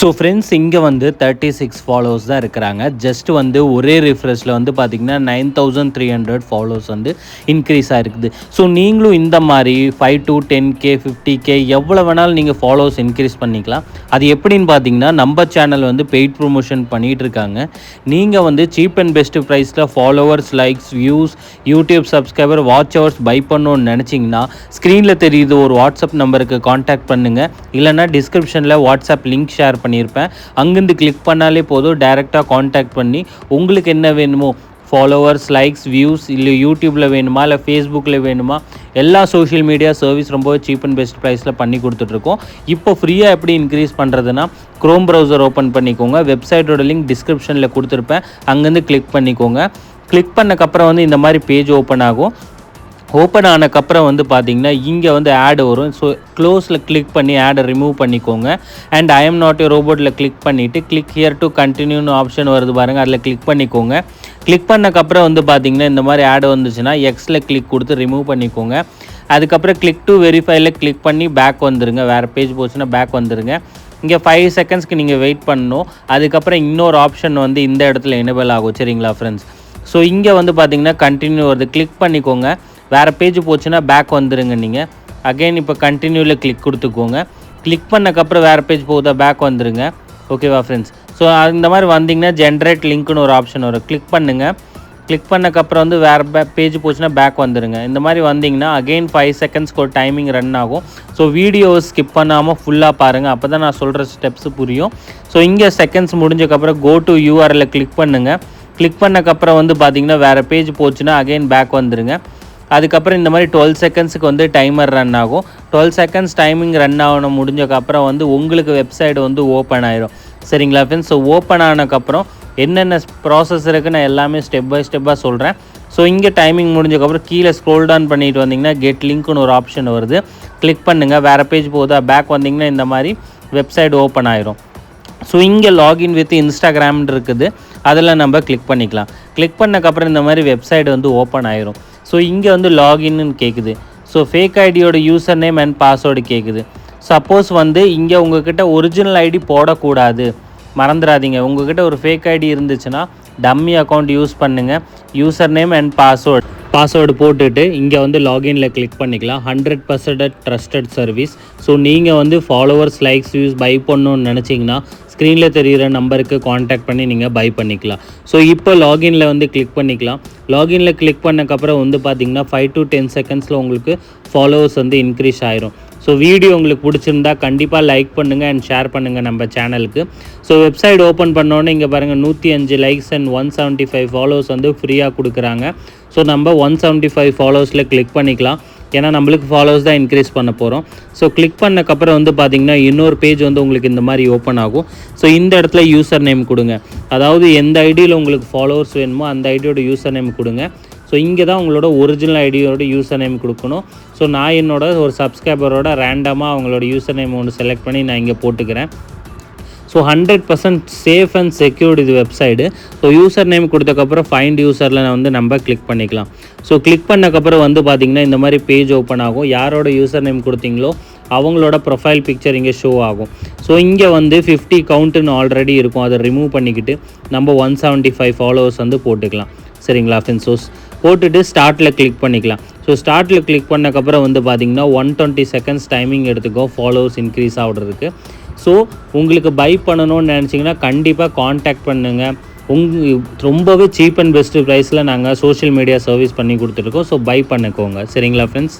So friends, இங்கே வந்து 36 followers தான் இருக்கிறாங்க. ஜஸ்ட் வந்து ஒரே ரிஃப்ரெஷில் வந்து பார்த்திங்கன்னா 9300 ஃபாலோவர்ஸ் வந்து இன்க்ரீஸ் ஆகிருக்குது. ஸோ நீங்களும் இந்த மாதிரி 5 to 10K 50K எவ்வளோ வேணாலும் நீங்கள் ஃபாலோவர்ஸ் இன்க்ரீஸ் பண்ணிக்கலாம். அது எப்படின்னு பார்த்தீங்கன்னா, நம்ம சேனல் வந்து பெய்ட் ப்ரொமோஷன் பண்ணிகிட்டு இருக்காங்க. நீங்கள் வந்து சீப் அண்ட் பெஸ்ட் ப்ரைஸில் followers, likes, views, YouTube subscriber, watch hours buy பண்ணணும்னு நினச்சிங்கன்னா ஸ்க்ரீனில் தெரியுது ஒரு வாட்ஸ்அப் நம்பருக்கு காண்டாக்ட் பண்ணுங்கள். இல்லைனா டிஸ்கிரிப்ஷனில் வாட்ஸ்அப் லிங்க் ஷேர் பண்ணியிருப்பேன். அங்கேருந்து கிளிக் பண்ணாலே போதும், டைரெக்டாக காண்டாக்ட் பண்ணி உங்களுக்கு என்ன வேணுமோ, ஃபாலோவர்ஸ், லைக்ஸ், வியூஸ், இல்லை யூடியூப்பில் வேணுமா, இல்லை ஃபேஸ்புக்கில் வேணுமா, எல்லா சோஷியல் மீடியா சர்வீஸ் ரொம்பவே சீப் அண்ட் பெஸ்ட் ப்ரைஸில் பண்ணி கொடுத்துட்ருக்கோம். இப்போ ஃப்ரீயாக எப்படி இன்க்ரீஸ் பண்ணுறதுன்னா, க்ரோம் ப்ரௌசர் ஓப்பன் பண்ணிக்கோங்க. வெப்சைட்டோட லிங்க் டிஸ்கிரிப்ஷனில் கொடுத்துருப்பேன். அங்கேருந்து கிளிக் பண்ணிக்கோங்க. கிளிக் பண்ணக்கப்புறம் வந்து இந்த மாதிரி பேஜ் ஓப்பன் ஆகும். ஓப்பன் ஆனக்கப்புறம் வந்து பார்த்திங்கன்னா இங்கே வந்து ஆட் வரும். ஸோ க்ளோஸில் கிளிக் பண்ணி ஆடை ரிமூவ் பண்ணிக்கோங்க. And I am not a ரோபோட்டில் கிளிக் பண்ணிவிட்டு கிளிக் ஹியர் டு கண்டினியூன்னு ஆப்ஷன் வருது பாருங்கள், அதில் கிளிக் பண்ணிக்கோங்க. கிளிக் பண்ணக்கப்புறம் வந்து பார்த்திங்கன்னா இந்த மாதிரி ஆட் வந்துச்சுன்னா எக்ஸில் கிளிக் கொடுத்து ரிமூவ் பண்ணிக்கோங்க. அதுக்கப்புறம் கிளிக் டு வெரிஃபைல கிளிக் பண்ணி பேக் வந்துடுங்க. வேறு பேஜ் போச்சுன்னா பேக் வந்துடுங்க. இங்கே 5 செகண்ட்ஸ்க்கு நீங்கள் வெயிட் பண்ணணும். அதுக்கப்புறம் இன்னொரு ஆப்ஷன் வந்து இந்த இடத்துல எனேபிள் ஆகும். சரிங்களா ஃப்ரெண்ட்ஸ்? ஸோ இங்கே வந்து பார்த்திங்கன்னா கண்டினியூ வருது, கிளிக் பண்ணிக்கோங்க. வேறு பேஜ் போச்சுன்னா பேக் வந்துடுங்க. நீங்கள் அகெயின் இப்போ கண்டினியூவில் கிளிக் கொடுத்துக்கோங்க. கிளிக் பண்ணக்கப்புறம் வேறு பேஜ் போகுதா, பேக் வந்துடுங்க. ஓகேவா ஃப்ரெண்ட்ஸ்? ஸோ இந்த மாதிரி வந்தீங்கன்னா ஜென்ரேட் லிங்க்னு ஒரு ஆப்ஷன் வரும், கிளிக் பண்ணுங்கள். கிளிக் பண்ணக்கப்புறம் வந்து வேறு பேஜ் போச்சுன்னா பேக் வந்துடுங்க. இந்த மாதிரி வந்தீங்கன்னா அகெயின் 5 செகண்ட்ஸ்க்கு ஒரு டைமிங் ரன் ஆகும். ஸோ வீடியோவை ஸ்கிப் பண்ணாமல் ஃபுல்லாக பாருங்கள், அப்போ தான் நான் சொல்கிற ஸ்டெப்ஸ் புரியும். ஸோ இங்கே செகண்ட்ஸ் முடிஞ்சக்கப்புறம் கோ டு யூஆர்எல்ல கிளிக் பண்ணுங்கள். கிளிக் பண்ணக்கப்புறம் வந்து பார்த்திங்கன்னா வேறு பேஜ் போச்சுன்னா அகெயின் பேக் வந்துடுங்க. அதுக்கப்புறம் இந்த மாதிரி 12 செகண்ட்ஸுக்கு வந்து டைமர் ரன் ஆகும். 12 செகண்ட்ஸ் டைமிங் ரன் ஆகணும். முடிஞ்சக்கப்புறம் வந்து உங்களுக்கு வெப்சைட் வந்து ஓப்பன் ஆயிரும். சரிங்களா ஃப்ரெண்ட்ஸ்? ஸோ ஓப்பன் ஆனதுக்கப்புறம் என்னென்ன ப்ராசஸ் இருக்குது நான் எல்லாமே ஸ்டெப் பை ஸ்டெப்பாக சொல்கிறேன். ஸோ இங்கே டைமிங் முடிஞ்சக்கப்புறம் கீழே ஸ்க்ரோல் டவுன் பண்ணிட்டு வந்தீங்கன்னா கெட் லிங்க்னு ஒரு ஆப்ஷன் வருது, கிளிக் பண்ணுங்கள். வேறு பேஜ் போகுதா, பேக் வந்தீங்கன்னா இந்த மாதிரி வெப்சைட் ஓப்பன் ஆயிரும். ஸோ இங்கே லாகின் வித் இன்ஸ்டாகிராம் இருக்குது, அதில் நம்ம கிளிக் பண்ணிக்கலாம். கிளிக் பண்ணக்கப்புறம் இந்த மாதிரி வெப்சைட் வந்து ஓப்பன் ஆயிரும். ஸோ இங்கே வந்து லாகின்னு கேட்குது. ஸோ ஃபேக் ஐடியோட யூசர் நேம் அண்ட் பாஸ்வேர்டு கேட்குது. சப்போஸ் வந்து இங்கே உங்கள்கிட்ட ஒரிஜினல் ஐடி போடக்கூடாது, மறந்துடாதீங்க. உங்கள்கிட்ட ஒரு ஃபேக் ஐடி இருந்துச்சுன்னா டம்மி அக்கௌண்ட் யூஸ் பண்ணுங்கள். யூசர் நேம் அண்ட் பாஸ்வேர்டு போட்டுட்டு இங்கே வந்து லாகினில் கிளிக் பண்ணிக்கலாம். 100% ட்ரஸ்டட் சர்வீஸ். ஸோ நீங்கள் வந்து ஃபாலோவர்ஸ், லைக்ஸ், வியூஸ் பை பண்ணணுன்னு நினச்சிங்கன்னா ஸ்க்ரீனில் தெரிகிற நம்பருக்கு காண்டாக்ட் பண்ணி நீங்கள் பை பண்ணிக்கலாம். ஸோ இப்போ லாகினில் வந்து கிளிக் பண்ணிக்கலாம். லாகினில் கிளிக் பண்ணக்கப்புறம் வந்து பார்த்திங்கன்னா 5 to 10 செகண்ட்ஸில் உங்களுக்கு ஃபாலோவர்ஸ் வந்து இன்க்ரீஸ் ஆயிரும். ஸோ வீடியோ உங்களுக்கு பிடிச்சிருந்தா கண்டிப்பாக லைக் பண்ணுங்கள் அண்ட் ஷேர் பண்ணுங்கள் நம்ம சேனலுக்கு. ஸோ வெப்சைட் ஓப்பன் பண்ணோன்னே இங்கே பாருங்கள் 105 லைக்ஸ் அண்ட் 175 ஃபாலோவர்ஸ் வந்து ஃப்ரீயாக கொடுக்குறாங்க. ஸோ நம்ம 175 ஃபாலோவர்ஸில் கிளிக் பண்ணிக்கலாம். ஏன்னா நம்மளுக்கு ஃபாலோவர்ஸ் தான் இன்க்ரீஸ் பண்ண போகிறோம். ஸோ கிளிக் பண்ணக்கப்புறம் வந்து பார்த்திங்கன்னா இன்னொரு பேஜ் வந்து உங்களுக்கு இந்த மாதிரி ஓப்பன் ஆகும். ஸோ இந்த இடத்துல யூசர் நேம் கொடுங்க. அதாவது எந்த ஐடியில் உங்களுக்கு ஃபாலோவர்ஸ் வேணுமோ அந்த ஐடியோட யூசர் நேம் கொடுங்க. ஸோ இங்கே தான் உங்களோட ஒரிஜினல் ஐடியோட யூசர் நேம் கொடுக்கணும். ஸோ நான் என்னோட ஒரு சப்ஸ்கிரைபரோட ரேண்டமாக அவங்களோட யூசர் நேம் ஒன்று செலக்ட் பண்ணி நான் இங்கே போட்டுக்கிறேன். ஸோ 100% சேஃப் அண்ட் செக்யூர்டு இது வெப்சைடு. ஸோ யூசர் நேம் கொடுத்தக்கப்புறம் ஃபைண்ட் யூசரில் வந்து நம்ம கிளிக் பண்ணிக்கலாம். ஸோ கிளிக் பண்ணக்கப்புறம் வந்து பார்த்திங்கன்னா இந்த மாதிரி பேஜ் ஓப்பன் ஆகும். யாரோட யூசர் நேம் கொடுத்தீங்களோ அவங்களோட ப்ரொஃபைல் பிக்சர் இங்கே ஷோ ஆகும். ஸோ இங்கே வந்து 50 கவுண்ட்டுன்னு ஆல்ரெடி இருக்கும், அதை ரிமூவ் பண்ணிக்கிட்டு நம்ம 175 ஃபாலோவர்ஸ் வந்து போட்டுக்கலாம். சரிங்களா ஃப்ரெண்ட்ஸ்? ஸோ போட்டுட்டு ஸ்டார்ட்டில் கிளிக் பண்ணிக்கலாம். ஸோ ஸ்டார்ட்டில் கிளிக் பண்ணக்கப்புறம் வந்து பார்த்திங்கன்னா 120 செகண்ட்ஸ் டைமிங் எடுத்துக்கும் ஃபாலோவர்ஸ் இன்க்ரீஸ் ஆகுறதுக்கு. ஸோ உங்களுக்கு பை பண்ணணும்னு நினச்சிங்கன்னா கண்டிப்பாக காண்டாக்ட் பண்ணுங்கள். ரொம்பவே சீப் அண்ட் பெஸ்ட்டு ப்ரைஸில் நாங்கள் சோஷியல் மீடியா சர்வீஸ் பண்ணி கொடுத்துருக்கோம். ஸோ பை பண்ணிக்கோங்க. சரிங்களா ஃப்ரெண்ட்ஸ்?